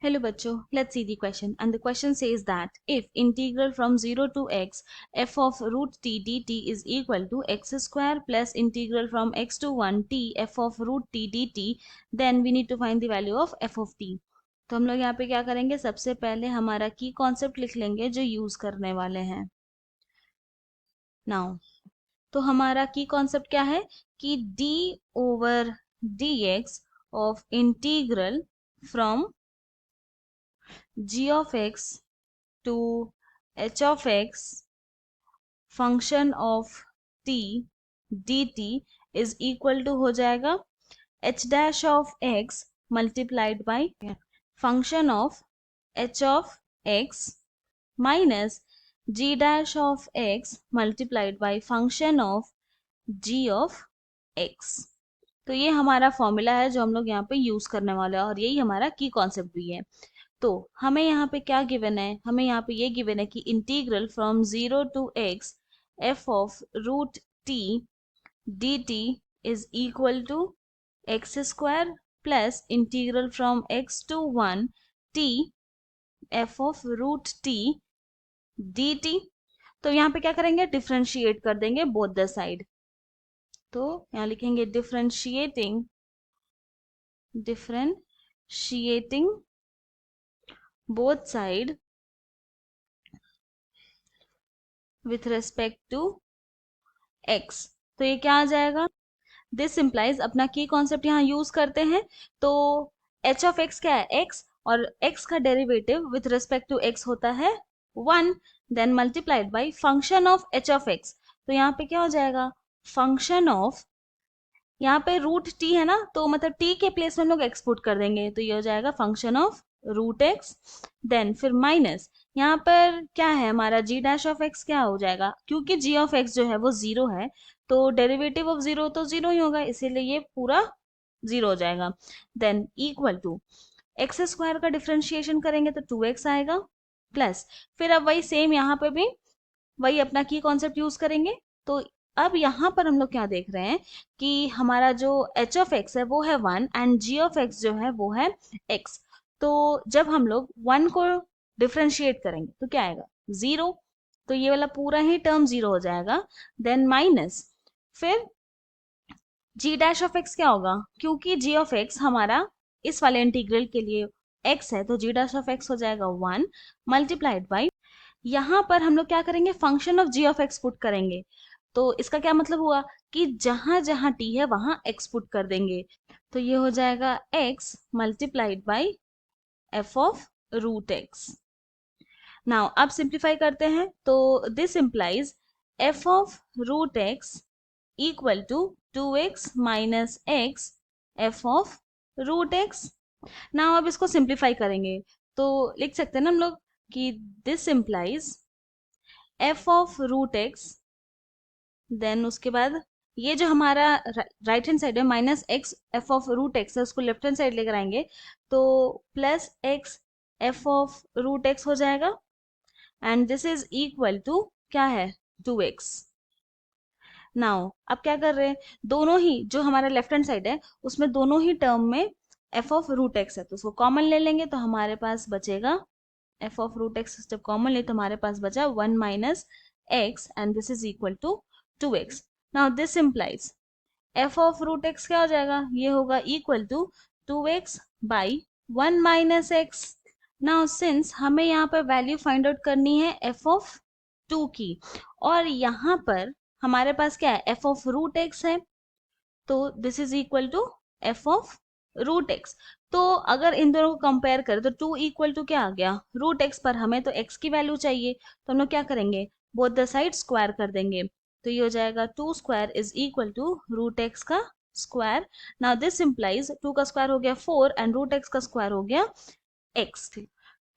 Hello bachcho, let's see the question. And the question says that if integral from 0 to x f of root t dt is equal to x square plus integral from x to 1 t f of root t dt, then we need to find the value of f of t. तो हम लोग यहाँ पे क्या करेंगे, सबसे पहले हमारा की कॉन्सेप्ट लिख लेंगे जो यूज करने वाले हैं नाउ। तो हमारा की कॉन्सेप्ट क्या है कि d over dx of integral from g of x to h of x function of t dt is equal to हो जाएगा h dash of x multiplied by function of h of x minus g dash of x multiplied by function of g of x। तो ये हमारा formula है जो हम लोग यहाँ पे यूज करने वाले हैं और यही हमारा की कॉन्सेप्ट भी है। तो हमें यहाँ पे क्या गिवन है, हमें यहाँ पे ये गिवन है कि integral from 0 to x f of root t dt is equal to x square plus integral from x to 1 t f of root t dt। तो यहाँ पे क्या करेंगे, डिफ्रेंशिएट कर देंगे बोथ द साइड। तो यहाँ लिखेंगे differentiating both side with respect to x। तो ये क्या आ जाएगा, दिस इम्प्लाइज अपना की कॉन्सेप्ट यहाँ यूज करते हैं। तो h ऑफ x क्या है, x, और x का derivative with respect to x होता है 1, then multiplied by function of h of x। तो यहाँ पे क्या हो जाएगा, फंक्शन ऑफ, यहाँ पे रूट t है ना, तो मतलब t के प्लेस में हम लोग x पुट कर देंगे, तो ये हो जाएगा function of root x। Then फिर माइनस यहाँ पर क्या है हमारा g डैश ऑफ x क्या हो जाएगा, क्योंकि g ऑफ x जो है वो जीरो है, तो डेरिवेटिव ऑफ जीरो तो जीरो ही होगा, इसीलिए ये पूरा जीरो हो जाएगा। Then equal to x square का डिफ्रेंशिएशन करेंगे तो 2x आएगा, प्लस फिर अब वही सेम यहाँ पे भी वही अपना की कॉन्सेप्ट यूज करेंगे। तो अब यहाँ पर हम लोग क्या देख रहे हैं कि हमारा जो h ऑफ x है वो है 1 एंड g ऑफ x जो है वो है x। तो जब हम लोग 1 को डिफ्रेंशिएट करेंगे तो क्या आएगा, जीरो, तो ये वाला पूरा ही टर्म जीरो हो जाएगा। देन माइनस फिर g डैश ऑफ x क्या होगा, क्योंकि g ऑफ x हमारा इस वाले इंटीग्रल के लिए x है, तो g डैश ऑफ x हो जाएगा 1 मल्टीप्लाइड बाई, यहाँ पर हम लोग क्या करेंगे, function of g of x put करेंगे। तो इसका क्या मतलब हुआ कि जहां जहां t है वहां x पुट कर देंगे, तो ये हो जाएगा x multiplied by f of root x। Now अब सिंप्लीफाई करते हैं, तो this implies f of root x equal to 2x minus x f of root x। Now अब इसको सिंप्लीफाई करेंगे तो लिख सकते हैं ना हम लोग कि this implies f of root x, then उसके बाद ये जो हमारा राइट हैंड साइड है minus x f of root x है, उसको लेफ्ट हैंड साइड लेकर आएंगे तो plus x f of root x हो जाएगा, and this is equal to क्या है, 2x। नाउ अब क्या कर रहे हैं, दोनों ही जो हमारा लेफ्ट हैंड साइड है उसमें दोनों ही टर्म में एफ ऑफ रूट एक्स है, तो उसको कॉमन ले लेंगे तो हमारे पास बचेगा एफ ऑफ रूट एक्स। जब कॉमन ले तो हमारे पास बचा 1 minus x and this is equal to 2x। Now this implies f of root x क्या हो जाएगा, ये होगा equal to 2x by 1 minus x. Now since हमें यहाँ पर वैल्यू फाइंड आउट करनी है f ऑफ 2 की, और यहाँ पर हमारे पास क्या है, f ऑफ रूट x है, तो this is equal to f of root x। तो अगर इन दोनों को कंपेयर करें तो 2 इक्वल टू क्या आ गया, रूट x, पर हमें तो x की वैल्यू चाहिए, तो हम लोग क्या करेंगे, बोथ द साइड स्क्वायर कर देंगे, तो ये हो जाएगा 2 square is equal to root x का स्क्वायर। नाउ दिस इंप्लाइज 2 का स्क्वायर हो गया 4 एंड रूट एक्स का स्क्वायर हो गया x।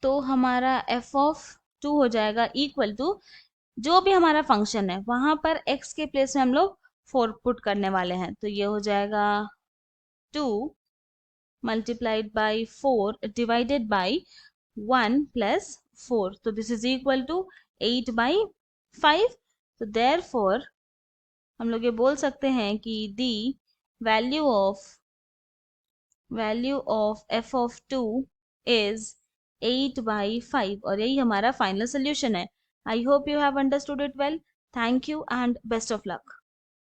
तो हमारा f ऑफ 2 हो जाएगा इक्वल टू जो भी हमारा फंक्शन है वहां पर x के प्लेस में हम लोग 4 पुट करने वाले हैं, तो ये हो जाएगा 2 multiplied by 4 divided by 1 plus 4, तो this is equal to 8 by 5। तो देयरफॉर हम लोग ये बोल सकते हैं कि the value of f of 2 is 8/5 और यही हमारा फाइनल सोल्यूशन है। I hope you have understood it well. Thank you and best of luck.